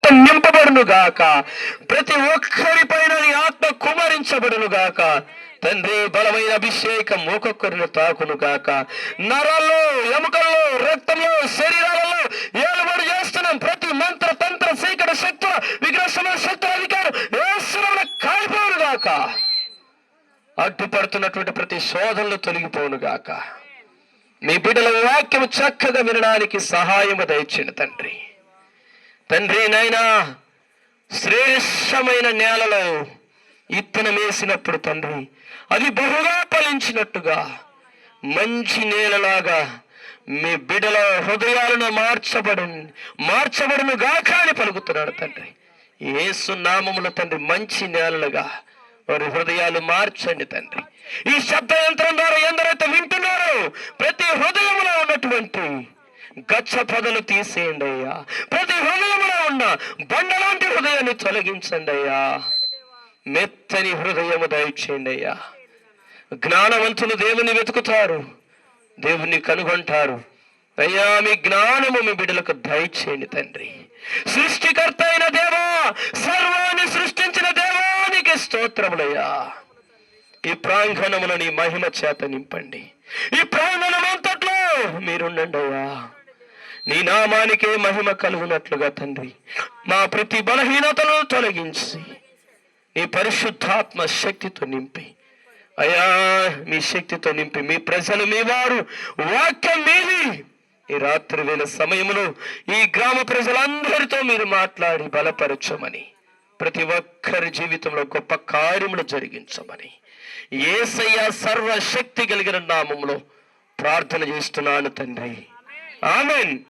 ఆత్మ నింపబడును గాక. ప్రతి ఒక్కరి పైన నీ ఆత్మ కుమరించబడును గాక. తండ్రి, బలమైన అభిషేకం ఒక్కొక్కరిని తాకును గాక. నరాల్లో, ఎముకల్లో, రక్తంలో, శరీరాలలో ఏలుబడి చేస్తున్నాం. ప్రతి మంత్ర తంత్ర సీకట శక్తుల విగ్రహ శక్తుల అధికారం యేసునామమున కాలిపోవును గాక. అడ్డుపడుతున్నటువంటి ప్రతి శోధనలు తొలగిపోవును గాక. మీ బిడ్డల వాక్యం చక్కగా వినడానికి సహాయము దయచేయండి తండ్రి. తండ్రి నైనా శ్రేష్టమైన నేలలో ఇత్తనం వేసినప్పుడు తండ్రి అది బహుగా ఫలించినట్టుగా మంచి నేలలాగా మీ బిడ్డల హృదయాలను మార్చబడును గాక అని పలుకుతున్నాడు తండ్రి. యేసు నామములో తండ్రి మంచి నేలలుగా వారి హృదయాలు మార్చండి తండ్రి. ఈ శబ్ద యంత్రం ద్వారా ఎందరైతే వింటున్నారో ప్రతి హృదయంలో ఉన్నటువంటి గచ్చ పొదలు తీసేయండి అయ్యా. ప్రతి హృదయంలో ఉన్న బండలాంటి హృదయాన్ని తొలగించండి అయ్యా. మెత్తని హృదయము దయచేయండి అయ్యా. జ్ఞానవంతులు దేవుని వెతుకుతారు, దేవుని కనుగొంటారు అయ్యా. మీ జ్ఞానము మీ బిడ్డలకు దయచేయండి తండ్రి. సృష్టికర్త అయిన దేవా, సర్వాన్ని సృష్టించిన దేవానికి స్తోత్రములయ్యా. ఈ ప్రాంగణమును నీ మహిమ చేత నింపండి. ఈ ప్రాంగణం అంతట్లో మీరుండండి అయ్యా. నీ నామానికే మహిమ కలుగునట్లుగా తండ్రి మా ప్రతి బలహీనతను తొలగించి నీ పరిశుద్ధాత్మ శక్తితో నింపి అయ్యా, మీ శక్తితో నింపి మీ ప్రజలు, మీ వారు వాక్యం మీది ఈ రాత్రి వేళ సమయంలో ఈ గ్రామ ప్రజలందరితో మీరు మాట్లాడి బలపరచమని, ప్రతి ఒక్కరి జీవితంలో గొప్ప కార్యములు జరిగించమని యేసయ్య సర్వశక్తి కలిగిన నామములో ప్రార్థన చేస్తున్నాను తండ్రి. ఆమేన్.